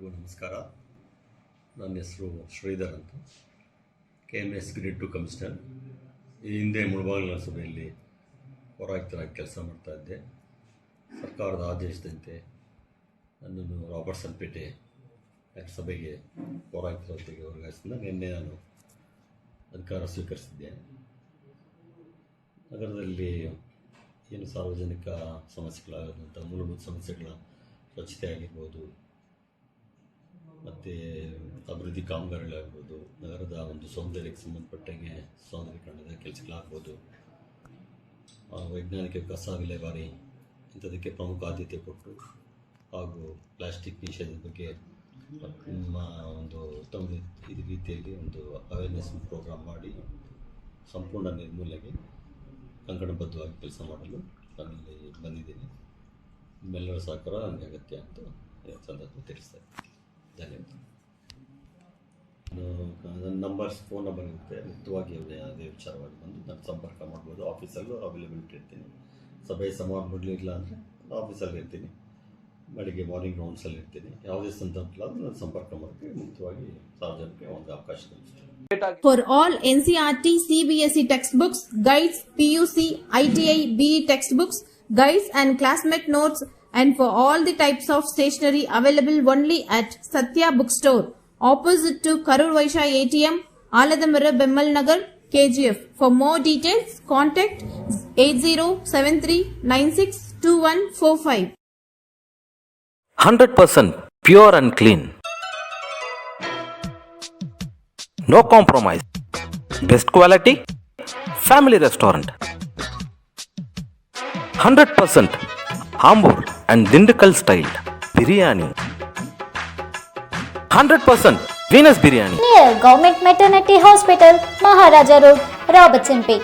ಎಲ್ರಿಗೂ ನಮಸ್ಕಾರ. ನನ್ನ ಹೆಸರು ಶ್ರೀಧರ್ ಅಂತ, KMS ಗ್ರೇಡ್ 2 ಕಮಿಷನರ್. ಈ ಹಿಂದೆ ಮುಳಬಾಗಿಲು ನಗರಸಭೆಯಲ್ಲಿ ಪೌರಾಯುಕ್ತರಾಗಿ ಕೆಲಸ ಮಾಡ್ತಾಯಿದ್ದೆ. ಸರ್ಕಾರದ ಆದೇಶದಂತೆ ನನ್ನನ್ನು ರಾಬರ್ಟ್ಸನ್ ಪೇಟೆ ನಗರಸಭೆಗೆ ಪೌರಾಯುಕ್ತರ ಹುದ್ದೆಗೆ ವರ್ಗಾಯಿಸಿದ ನಿನ್ನೆ ನಾನು ಅಧಿಕಾರ ಸ್ವೀಕರಿಸಿದ್ದೆ. ನಗರದಲ್ಲಿ ಏನು ಸಾರ್ವಜನಿಕ ಸಮಸ್ಯೆಗಳಾದಂಥ ಮೂಲಭೂತ ಸಮಸ್ಯೆಗಳ ಸ್ವಚ್ಛತೆ ಆಗಿರ್ಬೋದು, ಮತ್ತು ಅಭಿವೃದ್ಧಿ ಕಾಮಗಾರಿಗಳಾಗ್ಬೋದು, ನಗರದ ಒಂದು ಸೌಂದರ್ಯಕ್ಕೆ ಸಂಬಂಧಪಟ್ಟಂಗೆ ಸೌಂದರ್ಯೀಕರಣದ ಕೆಲಸಗಳಾಗ್ಬೋದು, ವೈಜ್ಞಾನಿಕ ಕಸ ವಿಲೇವಾರಿ ಇಂಥದಕ್ಕೆ ಪ್ರಮುಖ ಆದ್ಯತೆ ಕೊಟ್ಟು, ಹಾಗೂ ಪ್ಲಾಸ್ಟಿಕ್ ನಿಷೇಧದ ಬಗ್ಗೆ ನಮ್ಮ ಒಂದು ಉತ್ತಮ ರೀತಿಯಲ್ಲಿ ಒಂದು ಅವೇರ್ನೆಸ್ ಪ್ರೋಗ್ರಾಮ್ ಮಾಡಿ ಸಂಪೂರ್ಣ ನಿರ್ಮೂಲನೆಗೆ ಕಂಕಣಬದ್ಧವಾಗಿ ಕೆಲಸ ಮಾಡಲು ನಾನಿಲ್ಲಿ ಬಂದಿದ್ದೀನಿ. ನಿಮ್ಮೆಲ್ಲರ ಸಹಕಾರ ನನಗೆ ಅಗತ್ಯ ಅಂತ ಸಂದರ್ಭ ತಿಳಿಸ್ತಾ ಇದ್ದೀನಿ. ಧನ್ಯವಾದ. ನನ್ನ ಫೋನ್ ನಂಬರ್ ಇರುತ್ತೆ, ಮುಕ್ತವಾಗಿ ಅದೇ ವಿಚಾರವಾಗಿ ಬಂದು ನಾನು ಸಂಪರ್ಕ ಮಾಡ್ಬೋದು. ಆಫೀಸಲ್ಲೂ ಅವೈಲೇಬಿಲಿಟಿ ಇರ್ತೀನಿ. ಸಭೆ ಸಮಾರಂಭಗಳಿಲ್ಲ ಅಂದರೆ ಆಫೀಸಲ್ಲಿ ಇರ್ತೀನಿ, ಬೆಳಿಗ್ಗೆ ಮಾರ್ನಿಂಗ್ ರೌಂಡ್ಸಲ್ಲಿ ಇರ್ತೀನಿ. ಯಾವುದೇ ಸಂದರ್ಭದಲ್ಲಾದರೂ ನಾನು ಸಂಪರ್ಕ ಮಾಡೋಕ್ಕೆ ಮುಕ್ತವಾಗಿ ಸಾರ್ವಜನಿಕರಿಗೆ ಒಂದು ಅವಕಾಶ ಕಲ್ಪಿಸ್ತೀನಿ. For all NCERT, CBSE textbooks, guides, PUC, ITI, BE textbooks, guides and classmate notes, and for all the types of stationery available only at Satya Bookstore, opposite to Karur Vaishya ATM, Aladamara, Bemmal Nagar, KGF. For more details, contact 8073962145. 100% pure and clean. No compromise. Best quality. Family restaurant. 100% Ambur and Dindukal style biryani. 100% Venus biryani. Near Government Maternity Hospital, Maharaja Road, Robertson Pay.